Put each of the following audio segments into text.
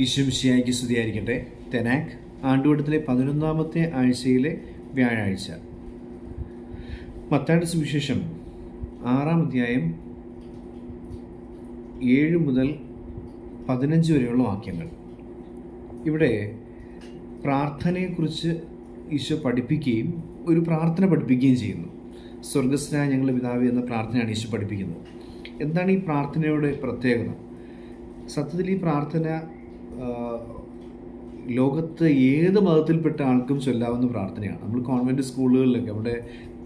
ഈശ്വമിശിഹായ്ക്ക് സ്തുതിയായിരിക്കട്ടെ. തെനാക്ക് ആണ്ടുവട്ടത്തിലെ 11ാമത്തെ ആഴ്ചയിലെ വ്യാഴാഴ്ച. മത്തായിയുടെ സുവിശേഷം 6-ാം അധ്യായം 7 മുതൽ 15 വരെയുള്ള വാക്യങ്ങൾ. ഇവിടെ പ്രാർത്ഥനയെക്കുറിച്ച് ഈശോ പഠിപ്പിക്കുകയും ഒരു പ്രാർത്ഥന പഠിപ്പിക്കുകയും ചെയ്യുന്നു. സ്വർഗസ്ഥനായ ഞങ്ങളുടെ പിതാവേ എന്ന പ്രാർത്ഥനയാണ് ഈശോ പഠിപ്പിക്കുന്നത്. എന്താണ് ഈ പ്രാർത്ഥനയുടെ പ്രത്യേകത? സത്യത്തിൽ ഈ പ്രാർത്ഥന ലോകത്ത് ഏത് മതത്തിൽപ്പെട്ട ആൾക്കും ചൊല്ലാവുന്ന പ്രാർത്ഥനയാണ്. നമ്മൾ കോൺവെൻറ്റ് സ്കൂളുകളിലൊക്കെ, നമ്മുടെ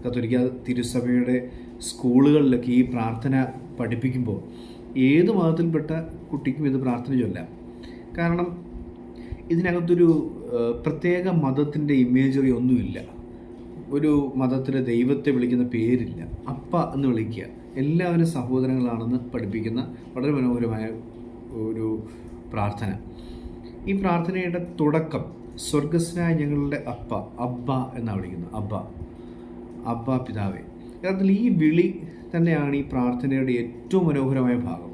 കത്തോലിക്ക തിരുസഭയുടെ സ്കൂളുകളിലൊക്കെ ഈ പ്രാർത്ഥന പഠിപ്പിക്കുമ്പോൾ ഏത് മതത്തിൽപ്പെട്ട കുട്ടിക്കും ഇത് പ്രാർത്ഥന ചൊല്ലാം. കാരണം ഇതിനകത്തൊരു പ്രത്യേക മതത്തിൻ്റെ ഇമേജറി ഒന്നുമില്ല. ഒരു മതത്തിലെ ദൈവത്തെ വിളിക്കുന്ന പേരില്ല. അപ്പ എന്ന് വിളിക്കുക, എല്ലാവരും സഹോദരങ്ങളാണെന്ന് പഠിപ്പിക്കുന്ന വളരെ മനോഹരമായ ഒരു പ്രാർത്ഥന. ഈ പ്രാർത്ഥനയുടെ തുടക്കം സ്വർഗസ്നായ ഞങ്ങളുടെ അപ്പ, അബ്ബ എന്നാണ് വിളിക്കുന്നത്. അബ്ബ പിതാവേ. യഥാർത്ഥത്തിൽ ഈ വിളി തന്നെയാണ് ഈ പ്രാർത്ഥനയുടെ ഏറ്റവും മനോഹരമായ ഭാഗം.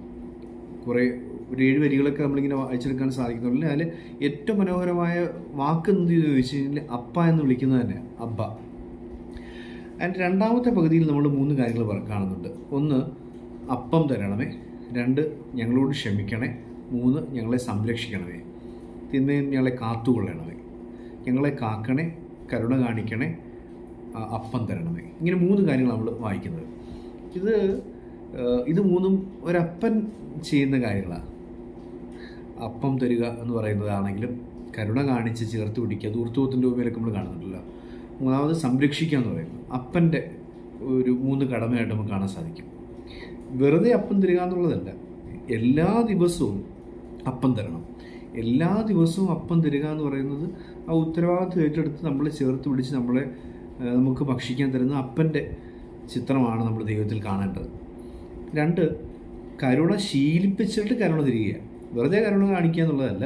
കുറേ ഒരു 7 വരികളൊക്കെ നമ്മളിങ്ങനെ വായിച്ചെടുക്കാൻ സാധിക്കുന്നുള്ളൂ. അതിൽ ഏറ്റവും മനോഹരമായ വാക്ക് എന്ത് ചോദിച്ചു കഴിഞ്ഞാൽ അപ്പ എന്ന് വിളിക്കുന്നത് തന്നെ അബ്ബ. അതിൻ്റെ രണ്ടാമത്തെ പകുതിയിൽ നമ്മൾ 3 കാര്യങ്ങൾ കാണുന്നുണ്ട്. 1, അപ്പം തരണമേ. 2, ഞങ്ങളോട് ക്ഷമിക്കണേ. 3, ഞങ്ങളെ സംരക്ഷിക്കണമേ. തിന്മയും ഞങ്ങളെ കാത്തുകൊള്ളണമേ. ഞങ്ങളെ കാക്കണേ, കരുണ കാണിക്കണേ, അപ്പം തരണമേ. ഇങ്ങനെ 3 കാര്യങ്ങൾ നമ്മൾ വായിക്കുന്നത്. ഇത് 3ഉം ഒരപ്പൻ ചെയ്യുന്ന കാര്യങ്ങളാണ്. അപ്പം തരിക എന്ന് പറയുന്നതാണെങ്കിലും കരുണ കാണിച്ച് ചേർത്ത് പിടിക്കുക, ദൂർത്തുവത്തിൻ്റെ ഉപമയിലൊക്കെ നമ്മൾ കാണുന്നുണ്ടല്ലോ. 3ാമത് സംരക്ഷിക്കുക എന്ന് പറയുന്നത് അപ്പൻ്റെ ഒരു 3 കടമയായിട്ട് നമുക്ക് കാണാൻ സാധിക്കും. വെറുതെ അപ്പം തരിക എന്നുള്ളതല്ല, എല്ലാ ദിവസവും അപ്പം തരണം. എല്ലാ ദിവസവും അപ്പം തരിക എന്ന് പറയുന്നത് ആ ഉത്തരവാദിത്വം ഏറ്റെടുത്ത് നമ്മളെ ചേർത്ത് പിടിച്ച് നമുക്ക് ഭക്ഷിക്കാൻ തരുന്ന അപ്പൻ്റെ ചിത്രമാണ് നമ്മൾ ദൈവത്തിൽ കാണേണ്ടത്. 2, കരുണ ശീലിപ്പിച്ചിട്ട് കരുണ തിരികുക. വെറുതെ കരുണ കാണിക്കുക എന്നുള്ളതല്ല,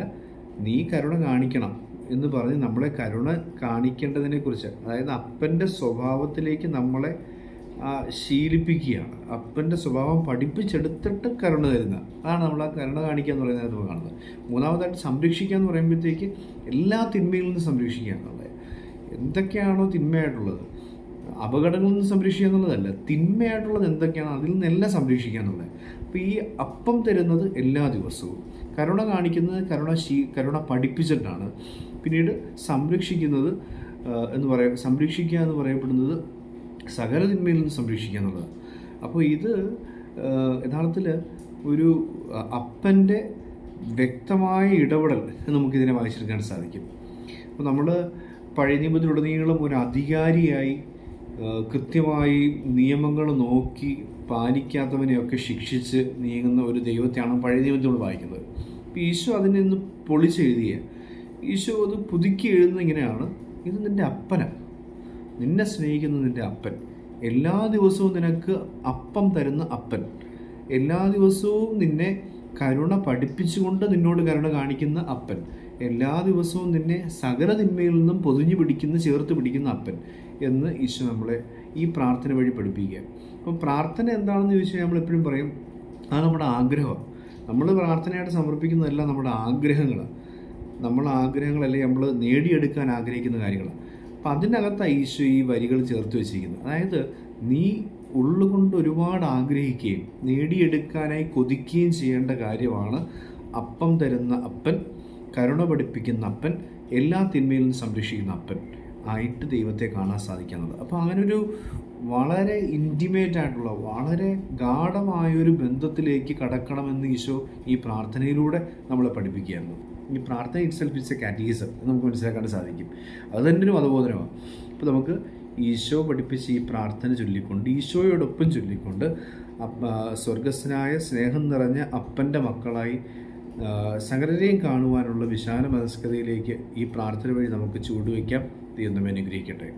നീ കരുണ കാണിക്കണം എന്ന് പറഞ്ഞ് നമ്മളെ കരുണ കാണിക്കേണ്ടതിനെക്കുറിച്ച്, അതായത് അപ്പൻ്റെ സ്വഭാവത്തിലേക്ക് നമ്മളെ ശീലിപ്പിക്കുകയാണ്. അപ്പൻ്റെ സ്വഭാവം പഠിപ്പിച്ചെടുത്തിട്ട് കരുണ തരുന്ന അതാണ് നമ്മൾ ആ കരുണ കാണിക്കുക എന്ന് പറയുന്നത് നമ്മൾ കാണുന്നത്. 3ാമതായിട്ട് സംരക്ഷിക്കുക എന്ന് പറയുമ്പോഴത്തേക്ക് എല്ലാ തിന്മയിൽ നിന്നും സംരക്ഷിക്കുക എന്നുള്ളത്. എന്തൊക്കെയാണോ തിന്മയായിട്ടുള്ളത്, അപകടങ്ങളിൽ നിന്ന് സംരക്ഷിക്കുക എന്നുള്ളതല്ല, തിന്മയായിട്ടുള്ളത് എന്തൊക്കെയാണോ അതിൽ നിന്നെല്ലാം സംരക്ഷിക്കുക എന്നുള്ളത്. അപ്പോൾ ഈ അപ്പം തരുന്നത് എല്ലാ ദിവസവും, കരുണ കാണിക്കുന്നത് കരുണ പഠിപ്പിച്ചിട്ടാണ്. പിന്നീട് സംരക്ഷിക്കുന്നത് സംരക്ഷിക്കുക എന്ന് പറയപ്പെടുന്നത് സകല തിന്മയിൽ നിന്ന് സംരക്ഷിക്കുക എന്നുള്ളത്. അപ്പോൾ ഇത് യഥാർത്ഥത്തിൽ ഒരു അപ്പൻ്റെ വ്യക്തമായ ഇടപെടൽ നമുക്കിതിനെ വായിച്ചെടുക്കാൻ സാധിക്കും. അപ്പോൾ നമ്മൾ പഴയ നിയമത്തിലുടനീളം ഒരു അധികാരിയായി കൃത്യമായി നിയമങ്ങൾ നോക്കി പാലിക്കാത്തവനെയൊക്കെ ശിക്ഷിച്ച് നീങ്ങുന്ന ഒരു ദൈവത്തെയാണ് പഴയ നിയമത്തോട് വായിക്കുന്നത്. അപ്പോൾ ഈശോ അതിനെ നിന്ന് പൊളിച്ചെഴുതിയ, ഈശോ അത് പുതുക്കി എഴുതുന്നത് ഇങ്ങനെയാണ്: ഇത് നിൻ്റെ അപ്പനാണ്, നിന്നെ സ്നേഹിക്കുന്ന നിൻ്റെ അപ്പൻ, എല്ലാ ദിവസവും നിനക്ക് അപ്പം തരുന്ന അപ്പൻ, എല്ലാ ദിവസവും നിന്നെ കരുണ പഠിപ്പിച്ചുകൊണ്ട് നിന്നോട് കരുണ കാണിക്കുന്ന അപ്പൻ, എല്ലാ ദിവസവും നിന്നെ സകല തിന്മയിൽ നിന്നും ചേർത്ത് പിടിക്കുന്ന അപ്പൻ എന്ന് ഈശോ നമ്മളെ ഈ പ്രാർത്ഥന വഴി പഠിപ്പിക്കുക. അപ്പോൾ പ്രാർത്ഥന എന്താണെന്ന് ചോദിച്ചാൽ നമ്മൾ എപ്പോഴും പറയും, അത് നമ്മുടെ ആഗ്രഹമാണ്. നമ്മൾ പ്രാർത്ഥനയായിട്ട് സമർപ്പിക്കുന്നതെല്ലാം നമ്മുടെ ആഗ്രഹങ്ങളാണ്. അല്ലെങ്കിൽ നമ്മൾ നേടിയെടുക്കാൻ ആഗ്രഹിക്കുന്ന കാര്യങ്ങളാണ്. അപ്പം അതിനകത്താണ് ഈശോ ഈ വരികൾ ചേർത്ത് വെച്ചിരിക്കുന്നത്. അതായത് നീ ഉള്ളുകൊണ്ട് ഒരുപാട് ആഗ്രഹിക്കുകയും നേടിയെടുക്കാനായി കൊതിക്കുകയും ചെയ്യേണ്ട കാര്യമാണ് അപ്പം തരുന്ന അപ്പൻ, കരുണ പഠിപ്പിക്കുന്ന അപ്പൻ, എല്ലാ തിന്മയിൽ നിന്നും സംരക്ഷിക്കുന്ന അപ്പൻ ആയിട്ട് ദൈവത്തെ കാണാൻ സാധിക്കുന്നത്. അപ്പോൾ അങ്ങനൊരു വളരെ ഇൻറ്റിമേറ്റ് ആയിട്ടുള്ള, വളരെ ഗാഢമായൊരു ബന്ധത്തിലേക്ക് കടക്കണമെന്ന് ഈശോ ഈ പ്രാർത്ഥനയിലൂടെ നമ്മളെ പഠിപ്പിക്കുകയായിരുന്നു. ഈ പ്രാർത്ഥന ഇറ്റ്സെൽഫ് ഇറ്റ്സ് എ കാറ്റഗിസം എന്ന് നമുക്ക് മനസ്സിലാക്കാൻ സാധിക്കും. അത് തന്നെ ഒരു മതബോധനമാണ്. അപ്പോൾ നമുക്ക് ഈശോ പഠിപ്പിച്ച ഈ പ്രാർത്ഥന ചൊല്ലിക്കൊണ്ട്, ഈശോയോടൊപ്പം ചൊല്ലിക്കൊണ്ട് സ്വർഗസ്ഥനായ സ്നേഹം നിറഞ്ഞ അപ്പൻ്റെ മക്കളായി സകലരെയും കാണുവാനുള്ള വിശാല മനസ്കതയിലേക്ക് ഈ പ്രാർത്ഥന വഴി നമുക്ക് ചുവടുവയ്ക്കാം. ദൈവം നമ്മെ അനുഗ്രഹിക്കട്ടെ.